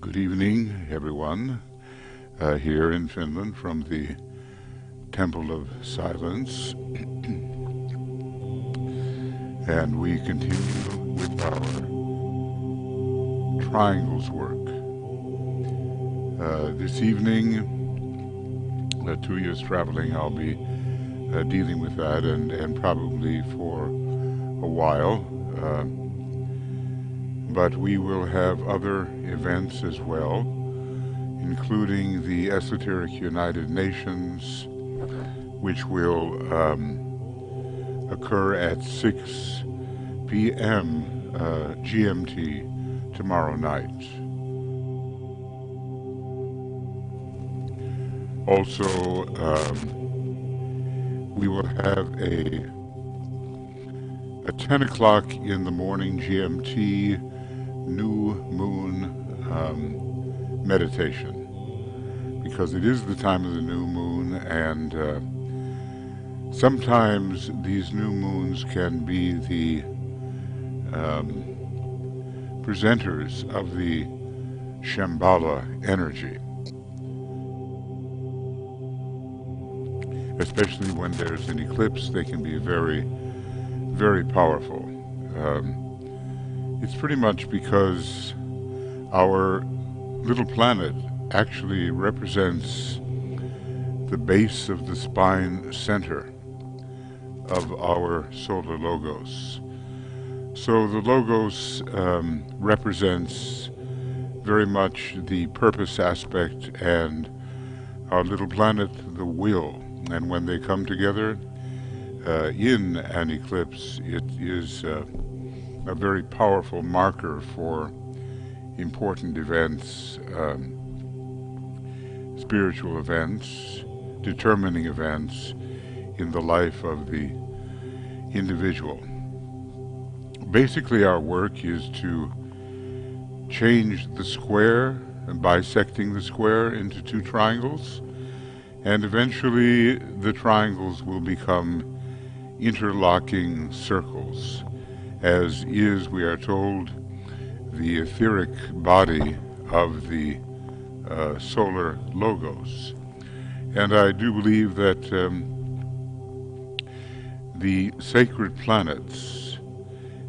Good evening, everyone, here in Finland from the Temple of Silence. And we continue with our triangles work. This evening, 2 years traveling, I'll be dealing with that and probably for a while. But we will have other events as well, including the Esoteric United Nations, which will occur at 6 p.m. GMT tomorrow night. Also, we will have a 10 o'clock in the morning GMT new moon meditation, because it is the time of the new moon, and sometimes these new moons can be the presenters of the Shambhala energy, especially when there's an eclipse. They can be very, very powerful. It's pretty much because our little planet actually represents the base of the spine center of our solar logos. So the logos represents very much the purpose aspect, and our little planet the will. And when they come together in an eclipse, it is a very powerful marker for important events, spiritual events, determining events in the life of the individual. Basically, our work is to change the square, bisecting the square into two triangles, and eventually the triangles will become interlocking circles, as is, we are told, the etheric body of the solar logos. And I do believe that the sacred planets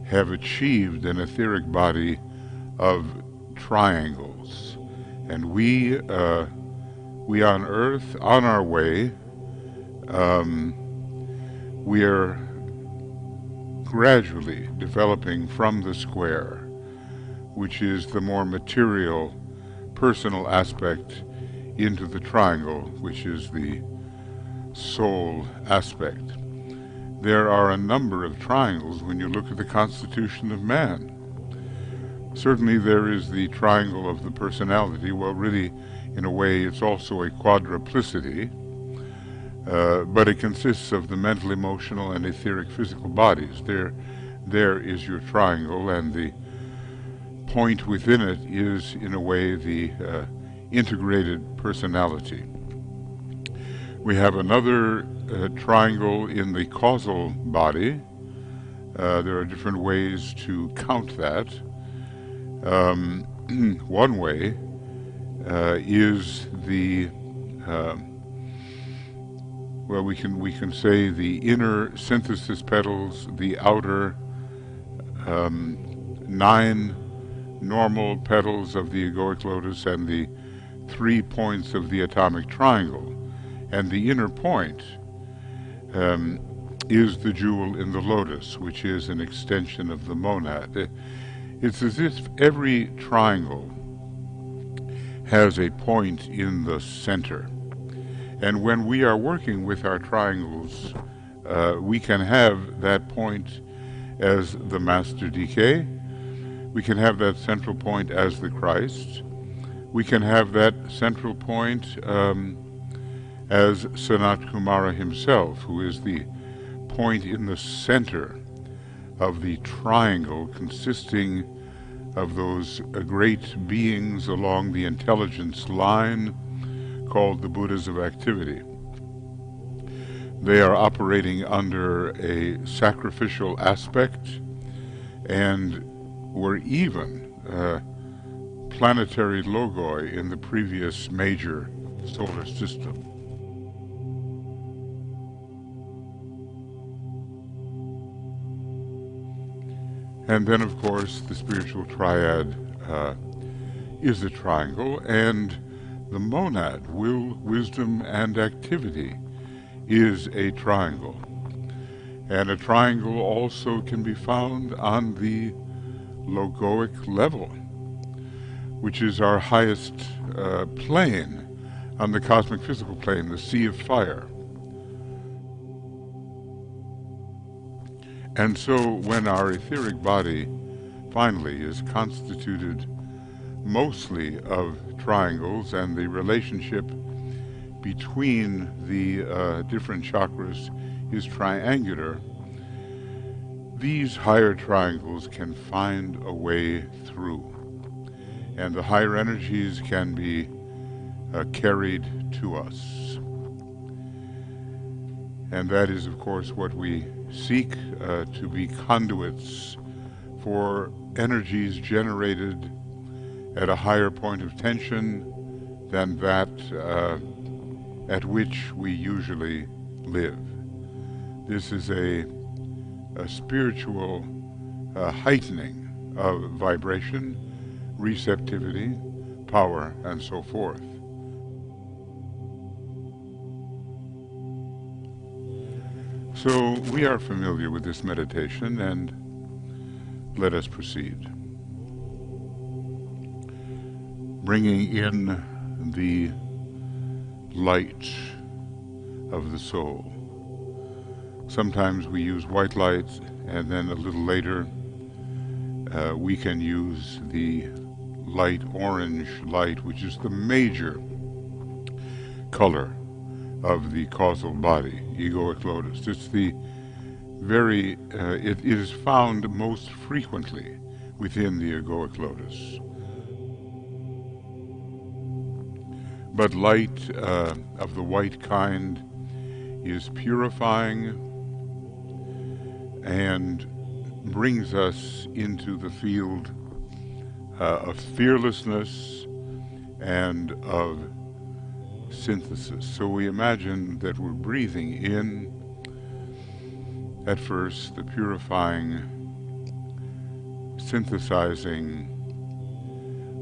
have achieved an etheric body of triangles, and we on Earth, on our way, we are gradually developing from the square, which is the more material, personal aspect, into the triangle, which is the soul aspect. There are a number of triangles when you look at the constitution of man. Certainly there is the triangle of the personality. Well, really, in a way, it's also a quadruplicity, but it consists of the mental, emotional, and etheric physical bodies. There is your triangle, and the point within it is, in a way, the integrated personality. We have another triangle in the causal body. There are different ways to count that. One way is the well, we can say the inner synthesis petals, the outer 9 normal petals of the egoic lotus, and the 3 points of the atomic triangle. And the inner point is the jewel in the lotus, which is an extension of the monad. It's as if every triangle has a point in the center. And when we are working with our triangles, we can have that point as the Master DK. We can have that central point as the Christ. We can have that central point as Sanat Kumara himself, who is the point in the center of the triangle, consisting of those great beings along the intelligence line called the Buddhas of activity. They are operating under a sacrificial aspect, and were even planetary logoi in the previous major solar system. And then, of course, the spiritual triad is a triangle, and the monad, will, wisdom, and activity, is a triangle. And a triangle also can be found on the logoic level, which is our highest plane on the cosmic physical plane, the sea of fire. And so when our etheric body finally is constituted mostly of triangles, and the relationship between the different chakras is triangular, these higher triangles can find a way through, and the higher energies can be carried to us. And that is, of course, what we seek, to be conduits for energies generated at a higher point of tension than that at which we usually live. This is a spiritual heightening of vibration, receptivity, power, and so forth. So we are familiar with this meditation, and let us proceed. Bringing in the light of the soul. Sometimes we use white light, and then a little later we can use the light orange light, which is the major color of the causal body, egoic lotus. It's the very, it is found most frequently within the egoic lotus. But light of the white kind is purifying and brings us into the field of fearlessness and of synthesis. So we imagine that we're breathing in, at first, the purifying, synthesizing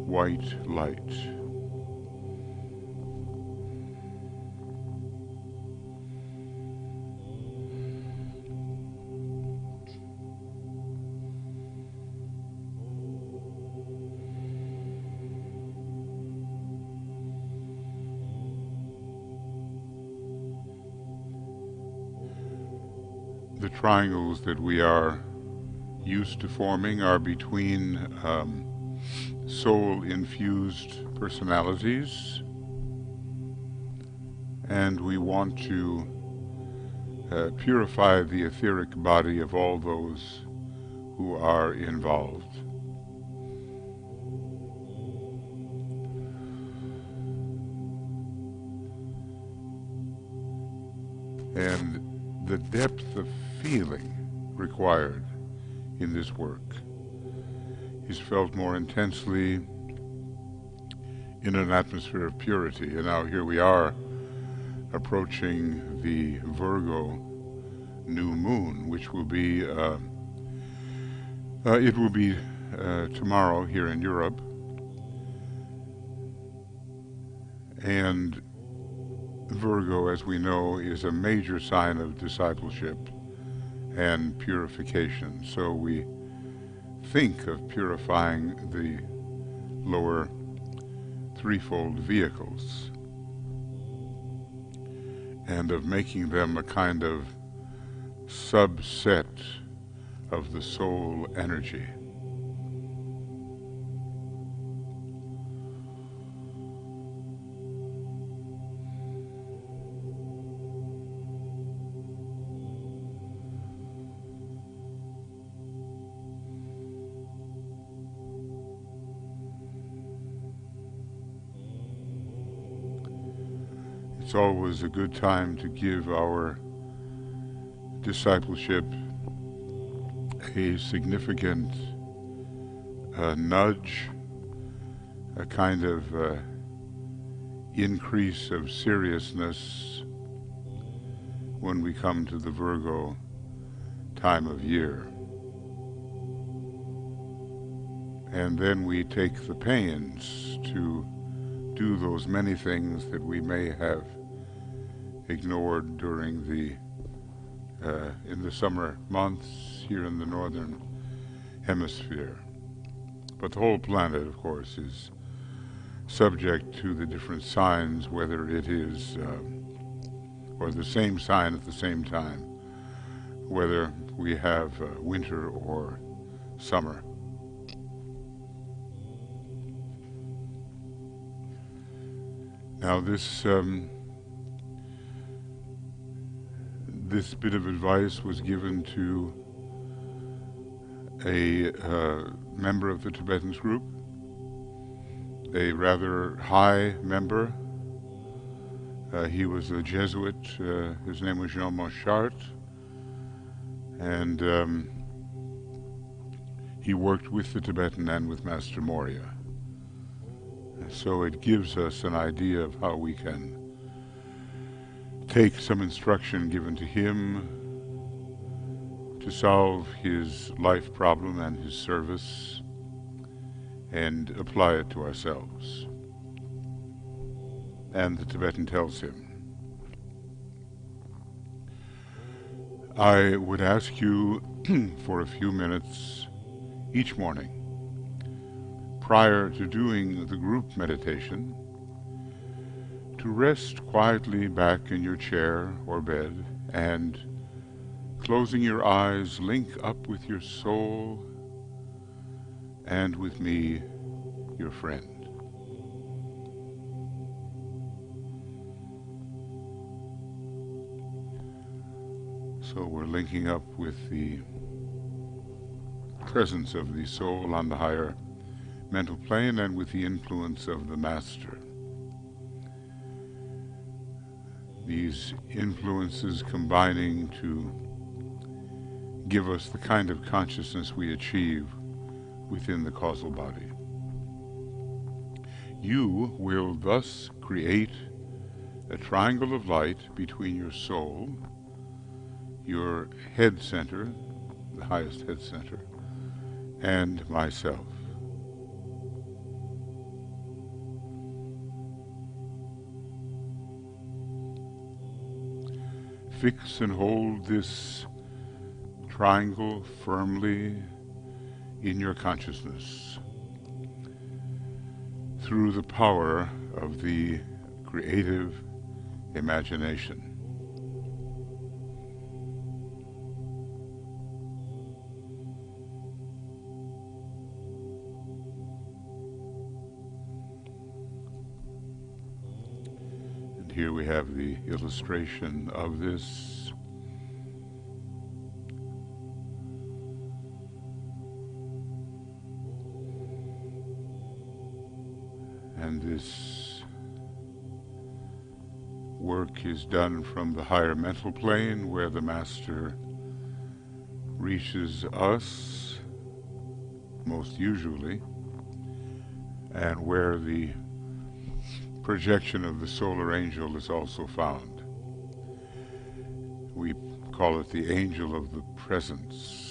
white light. The triangles that we are used to forming are between soul-infused personalities, and we want to purify the etheric body of all those who are involved. And the depth of feeling required in this work is felt more intensely in an atmosphere of purity. And now here we are approaching the Virgo new moon, which will be tomorrow here in Europe, and Virgo, as we know, is a major sign of discipleship and purification. So we think of purifying the lower threefold vehicles and of making them a kind of subset of the soul energy. It's always a good time to give our discipleship a significant nudge, a kind of increase of seriousness when we come to the Virgo time of year. And then we take the pains to do those many things that we may have ignored during the in the summer months here in the northern hemisphere. But the whole planet, of course, is subject to the different signs, whether it is or the same sign at the same time, whether we have winter or summer. Now this bit of advice was given to a member of the Tibetans group, a rather high member. He was a Jesuit. His name was Jean Montchart, and he worked with the Tibetan and with Master Morya. So it gives us an idea of how we can take some instruction given to him to solve his life problem and his service and apply it to ourselves. And the Tibetan tells him, I would ask you for a few minutes each morning prior to doing the group meditation to rest quietly back in your chair or bed and, closing your eyes, link up with your soul and with me, your friend. So we're linking up with the presence of the soul on the higher mental plane and with the influence of the Master. These influences combining to give us the kind of consciousness we achieve within the causal body. You will thus create a triangle of light between your soul, your head center, the highest head center, and myself. Fix and hold this triangle firmly in your consciousness through the power of the creative imagination. And here we have the illustration of this. And this work is done from the higher mental plane, where the Master reaches us, most usually, and where the projection of the solar angel is also found. We call it the angel of the presence.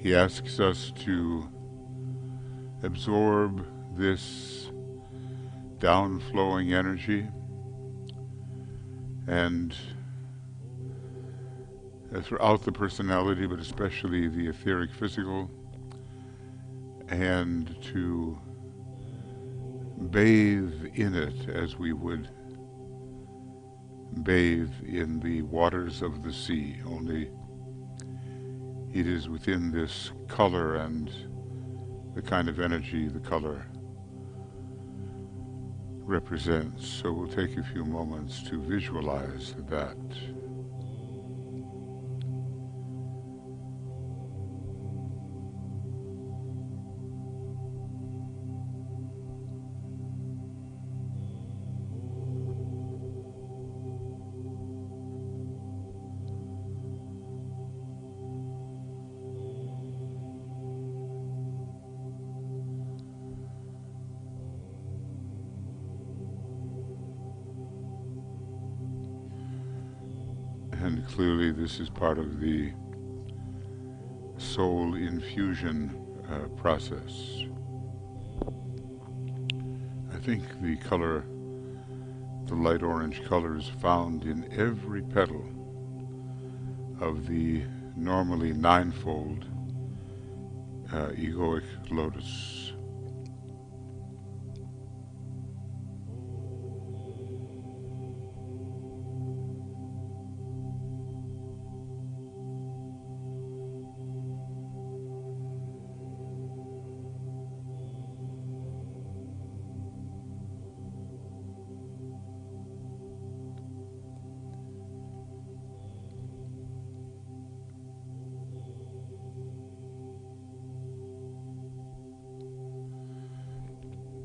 He asks us to absorb this downflowing energy and throughout the personality, but especially the etheric physical, and to bathe in it as we would bathe in the waters of the sea, only it is within this color and the kind of energy the color represents. So we'll take a few moments to visualize that. Clearly this is part of the soul infusion process. I think the color, the light orange color, is found in every petal of the normally ninefold egoic lotus.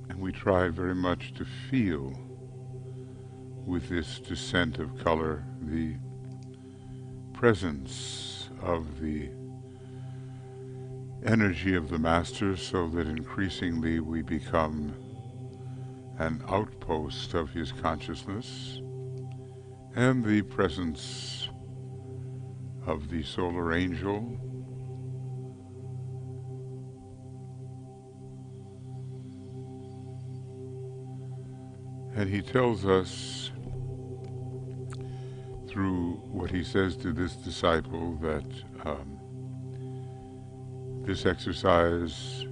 And we try very much to feel with this descent of color the presence of the energy of the Master, so that increasingly we become an outpost of his consciousness, and the presence of the solar angel, and he tells us through what he says to this disciple that this exercise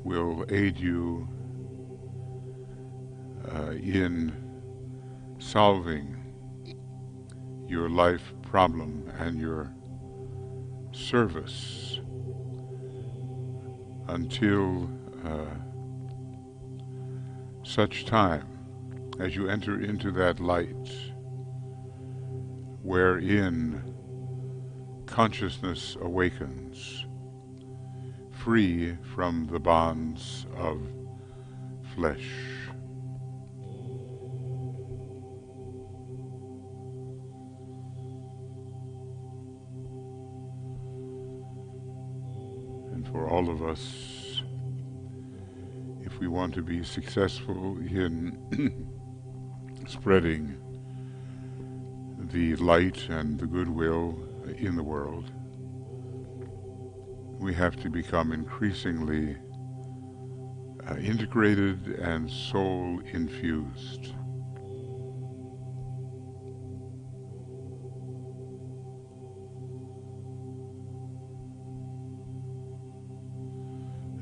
will aid you in solving your life problem and your service until such time as you enter into that light wherein consciousness awakens, free from the bonds of flesh. And for all of us, if we want to be successful in spreading the light and the goodwill in the world, we have to become increasingly integrated and soul infused.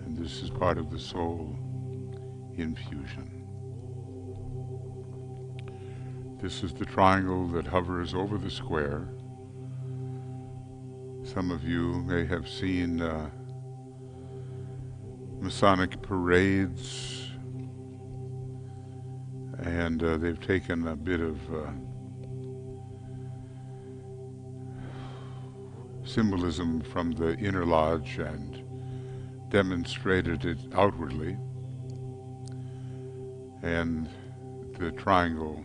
And this is part of the soul infusion. This is the triangle that hovers over the square. Some of you may have seen Masonic parades, and they've taken a bit of symbolism from the inner lodge and demonstrated it outwardly, and the triangle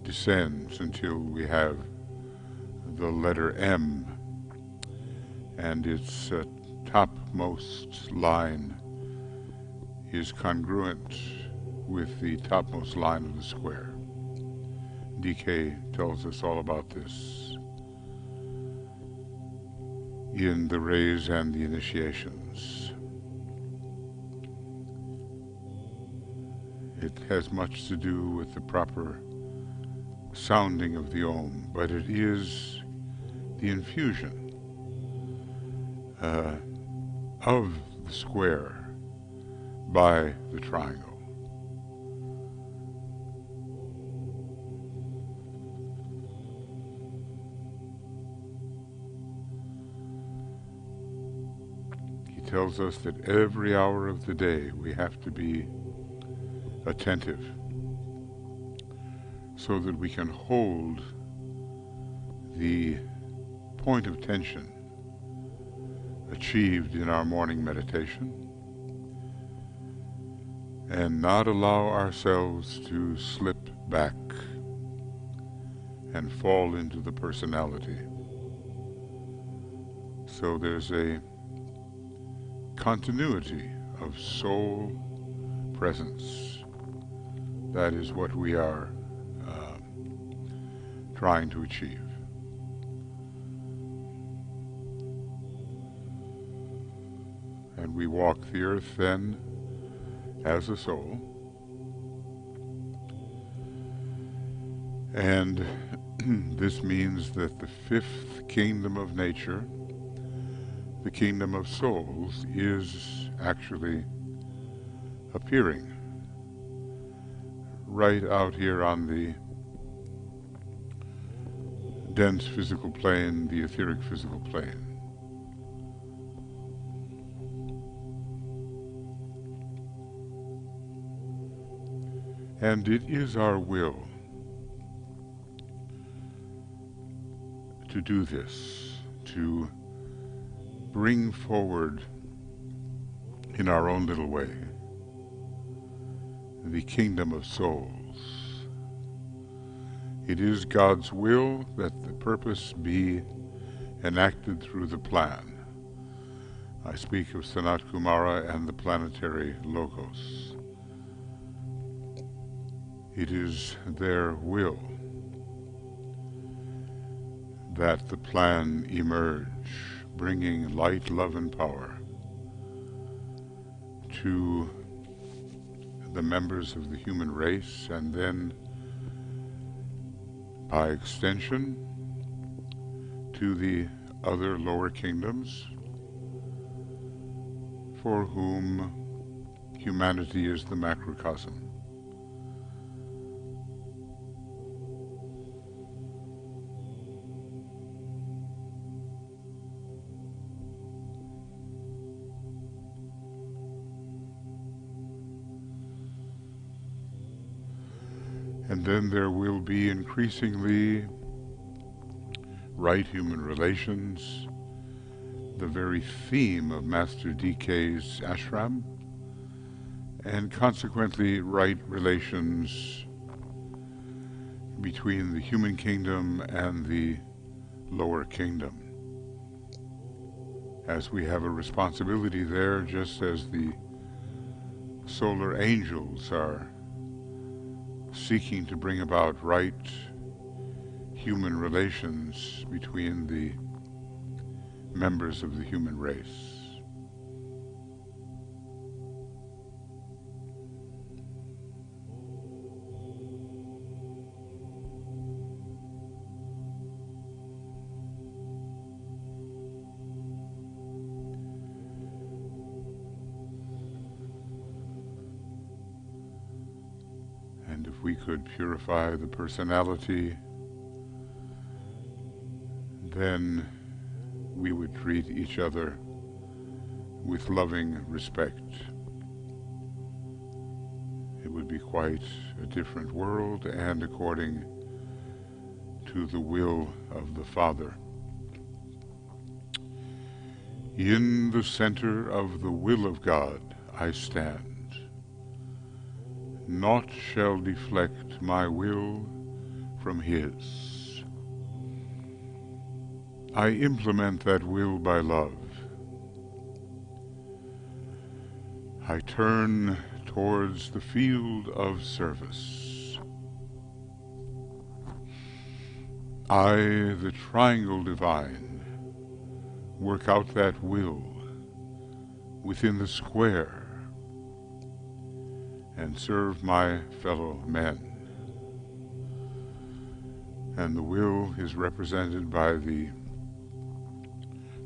descends until we have the letter M, and its topmost line is congruent with the topmost line of the square. DK tells us all about this in the rays and the initiations. It has much to do with the proper sounding of the Om, but it is the infusion of the square by the triangle. He tells us that every hour of the day we have to be attentive so that we can hold the point of tension achieved in our morning meditation and not allow ourselves to slip back and fall into the personality. So there's a continuity of soul presence. That is what we are trying to achieve. And we walk the earth then as a soul, and this means that the fifth kingdom of nature, the kingdom of souls, is actually appearing right out here on the dense physical plane, the etheric physical plane. And it is our will to do this, to bring forward in our own little way the kingdom of souls. It is God's will that the purpose be enacted through the plan. I speak of Sanat Kumara and the planetary logos. It is their will that the plan emerge, bringing light, love, and power to the members of the human race, and then, by extension, to the other lower kingdoms for whom humanity is the macrocosm. And then there will be increasingly right human relations, the very theme of Master DK's ashram, and consequently right relations between the human kingdom and the lower kingdom, as we have a responsibility there, just as the solar angels are seeking to bring about right human relations between the members of the human race. And if we could purify the personality, then we would treat each other with loving respect. It would be quite a different world, and according to the will of the Father. In the center of the will of God I stand. Naught shall deflect my will from His. I implement that will by love. I turn towards the field of service. I, the triangle divine, work out that will within the square and serve my fellow men. And the will is represented by the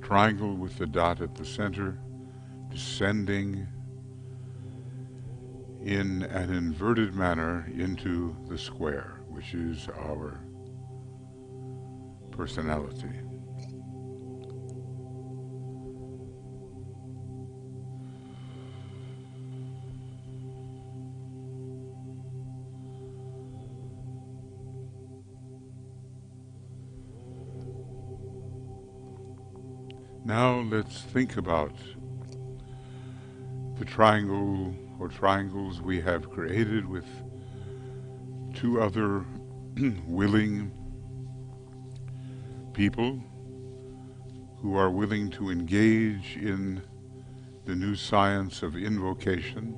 triangle with the dot at the center, descending in an inverted manner into the square, which is our personality. Now let's think about the triangle or triangles we have created with two other willing people who are willing to engage in the new science of invocation.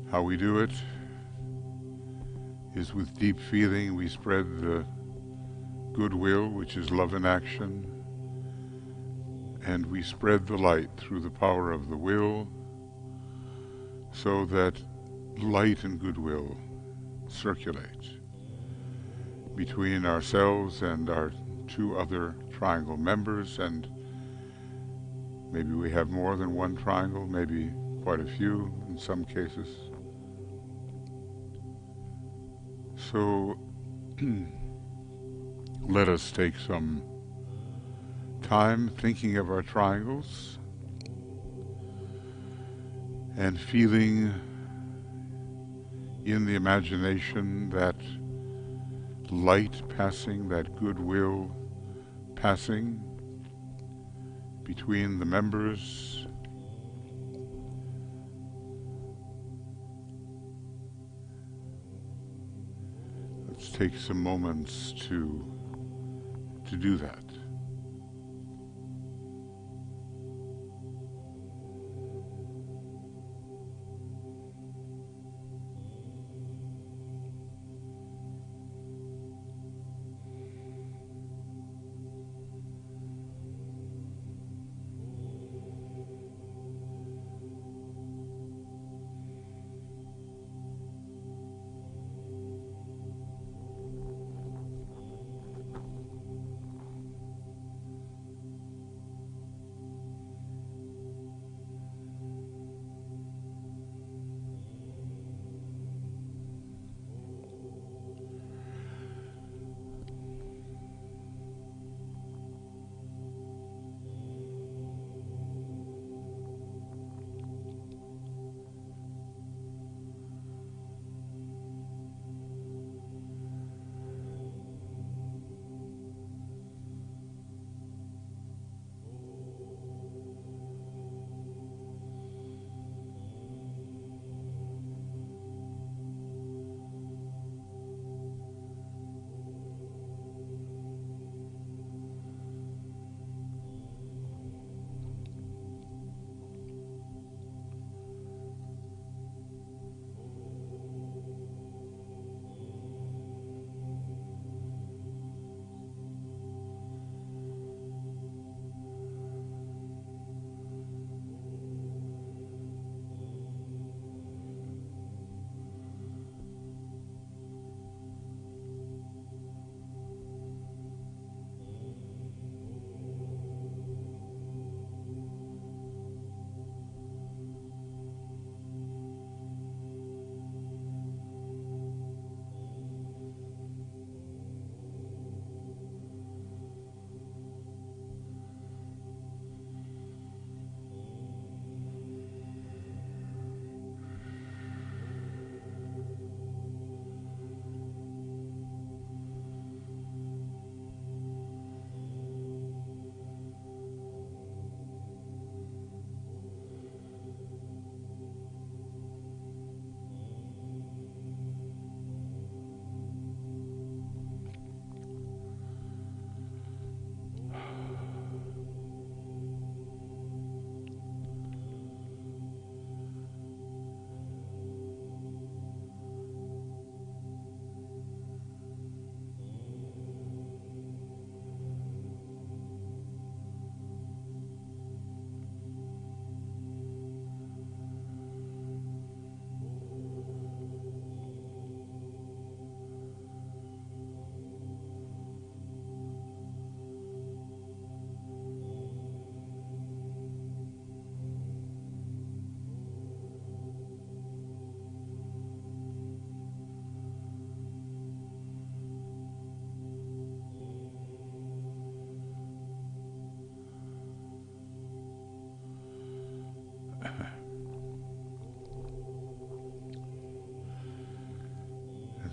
How we do it is with deep feeling we spread the goodwill, which is love in action, and we spread the light through the power of the will, so that light and goodwill circulate between ourselves and our two other triangle members, and maybe we have more than one triangle, maybe quite a few in some cases. So let us take some time thinking of our triangles and feeling in the imagination that light passing, that goodwill passing between the members. Let's take some moments to do that.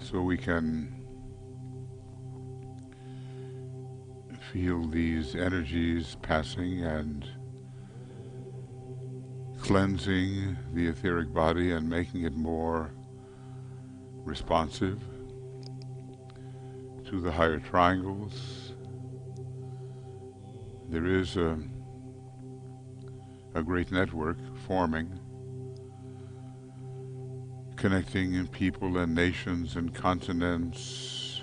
So we can feel these energies passing and cleansing the etheric body and making it more responsive to the higher triangles. There is a great network forming, connecting people and nations and continents,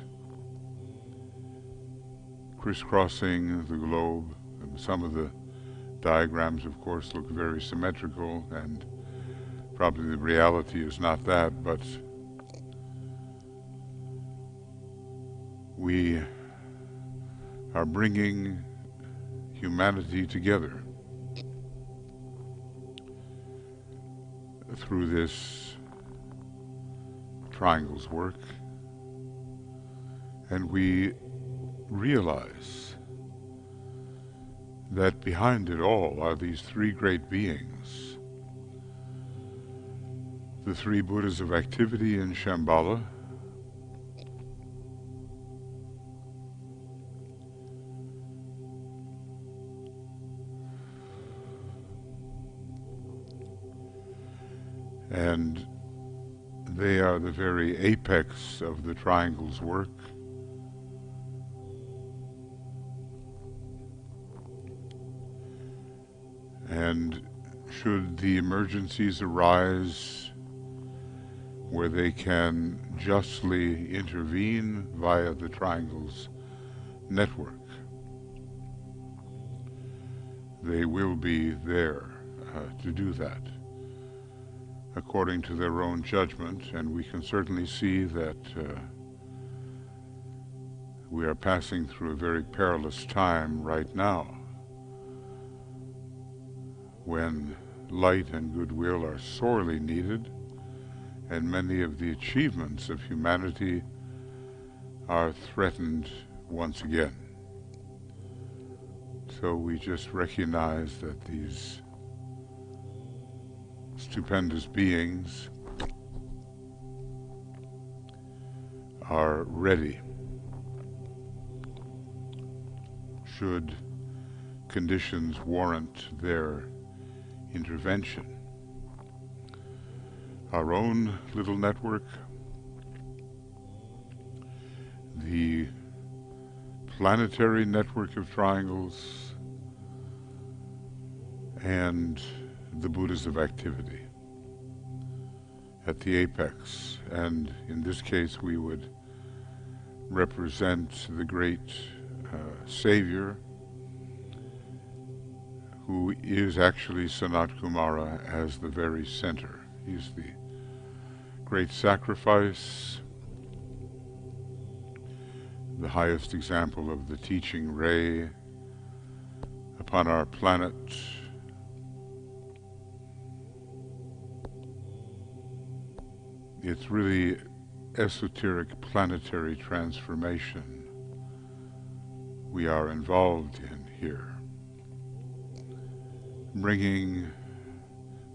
crisscrossing the globe. And some of the diagrams, of course, look very symmetrical, and probably the reality is not that, but we are bringing humanity together through this triangle's work, and we realize that behind it all are these three great beings, the three Buddhas of activity in Shambhala, and they are the very apex of the triangle's work. And should the emergencies arise where they can justly intervene via the triangle's network, they will be there to do that according to their own judgment. And we can certainly see that we are passing through a very perilous time right now, when light and goodwill are sorely needed, and many of the achievements of humanity are threatened once again. So we just recognize that these stupendous beings are ready should conditions warrant their intervention. Our own little network, the planetary network of triangles, and the Buddhas of activity at the apex. And in this case we would represent the great Savior, who is actually Sanat Kumara as the very center. He's the great sacrifice, the highest example of the teaching ray upon our planet. It's really esoteric planetary transformation we are involved in here, bringing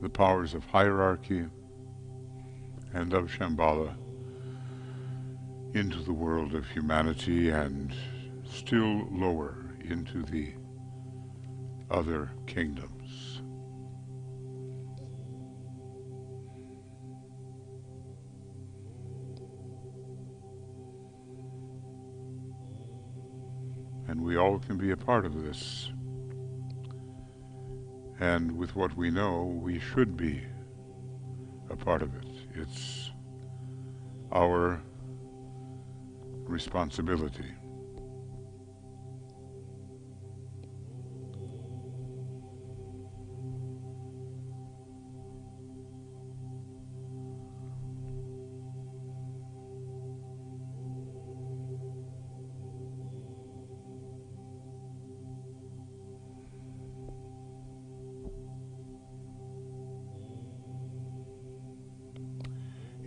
the powers of hierarchy and of Shambhala into the world of humanity, and still lower into the other kingdoms. And we all can be a part of this. And with what we know, we should be a part of it. It's our responsibility.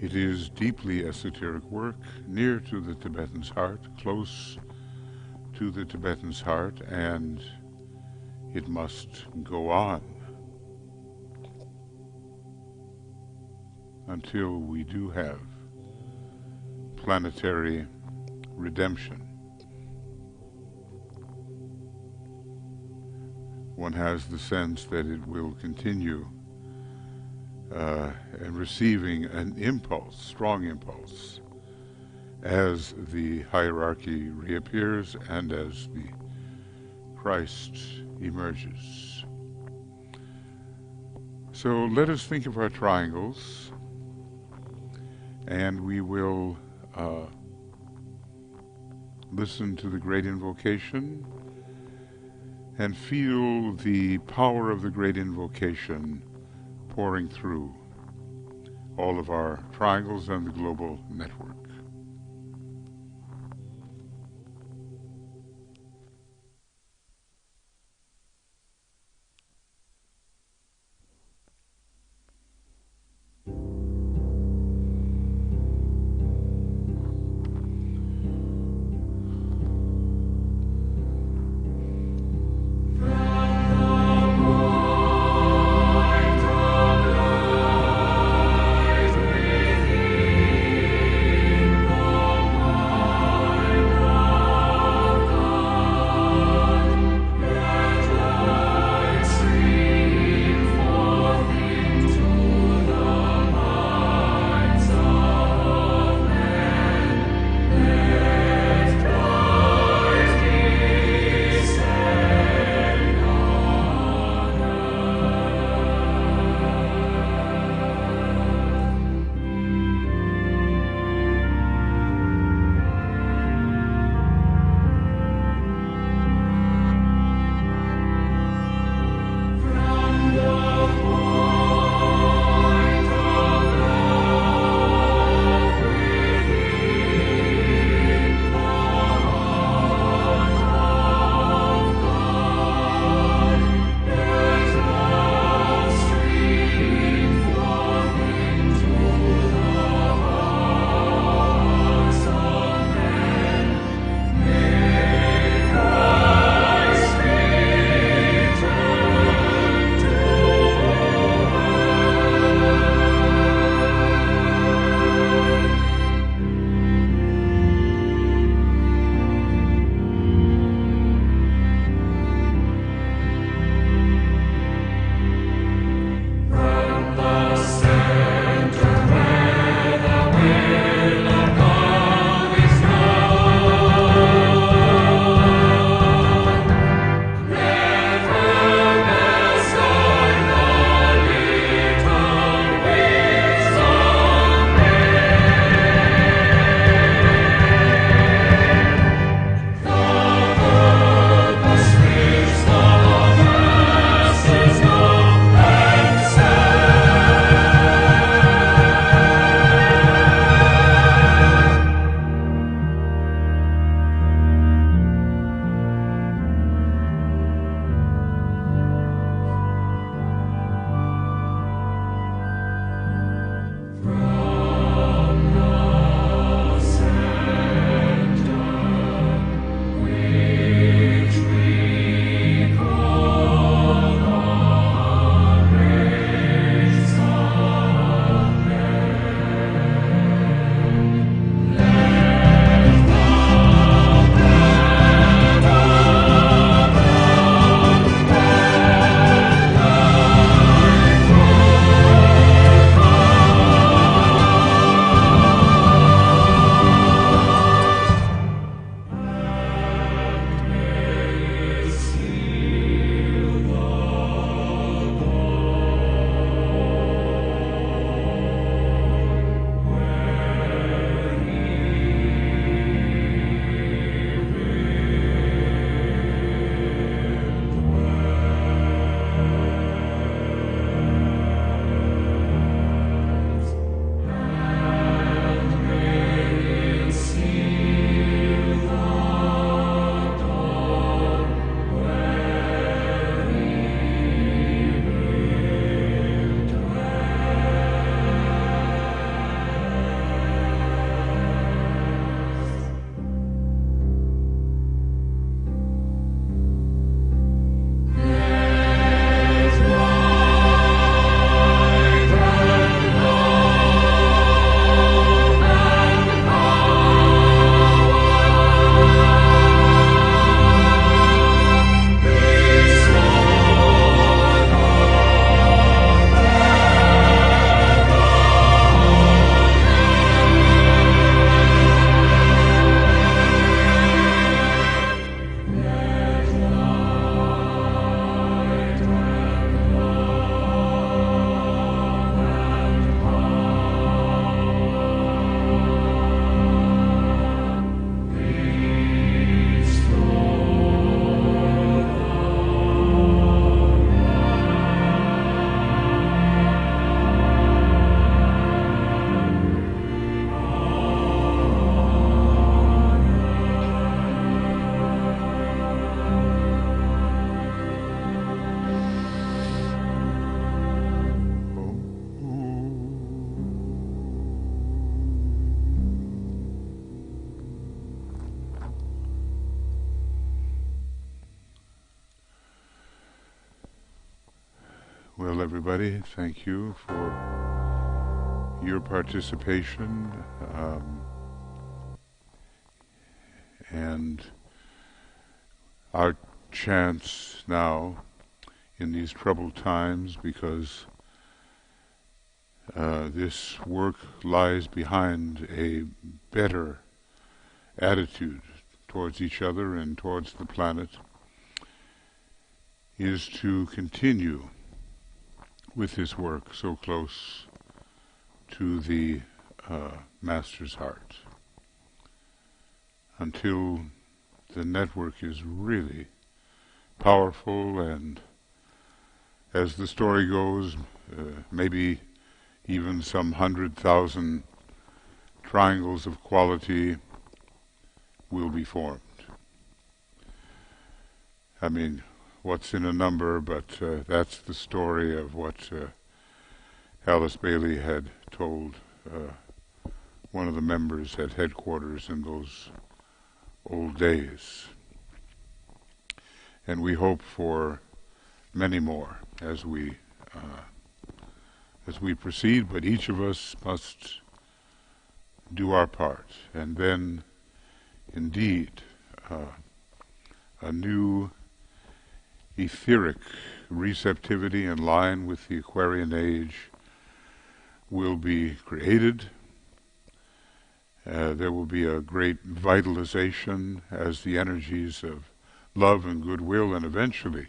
It is deeply esoteric work, near to the Tibetan's heart, close to the Tibetan's heart, and it must go on until we do have planetary redemption. One has the sense that it will continue and receiving an impulse, strong impulse, as the hierarchy reappears and as the Christ emerges. So let us think of our triangles And we will listen to the great invocation and feel the power of the great invocation pouring through all of our triangles and the global network. everybody, thank you for your participation, and our chance now in these troubled times, because this work lies behind a better attitude towards each other and towards the planet, is to continue with this work so close to the Master's heart until the network is really powerful, and as the story goes, maybe even some 100,000 triangles of quality will be formed. I mean, what's in a number, but that's the story of what Alice Bailey had told one of the members at headquarters in those old days. And we hope for many more as we proceed, but each of us must do our part, and then indeed a new etheric receptivity in line with the Aquarian age will be created. There will be a great vitalization as the energies of love and goodwill, and eventually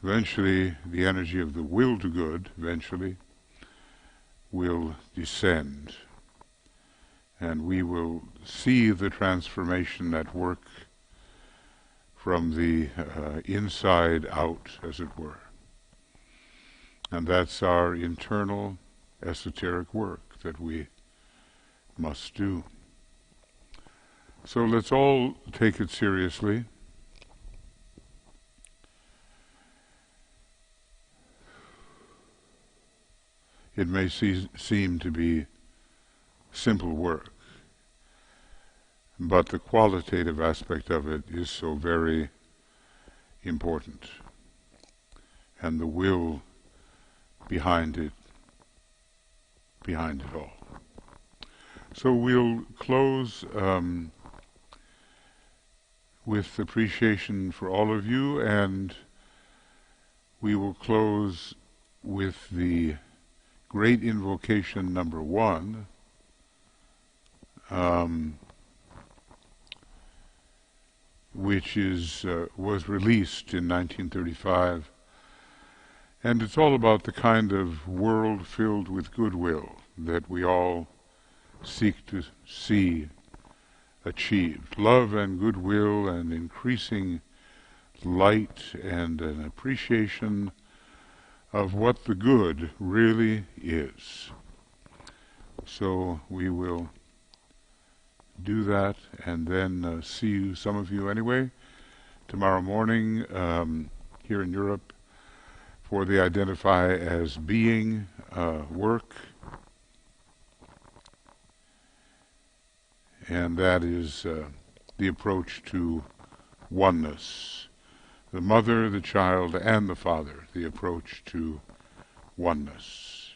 the energy of the will to good eventually will descend, and we will see the transformation at work from the inside out, as it were. And that's our internal esoteric work that we must do. So let's all take it seriously. It may seem to be simple work, but the qualitative aspect of it is so very important, and the will behind it all. So we'll close with appreciation for all of you, and we will close with the great invocation number 1, which was released in 1935, and it's all about the kind of world filled with goodwill that we all seek to see achieved. Love and goodwill and increasing light and an appreciation of what the good really is. So we will do that, and then see you, some of you anyway, tomorrow morning here in Europe for the Identify as Being work. And that is the approach to oneness. The mother, the child, and the father, the approach to oneness.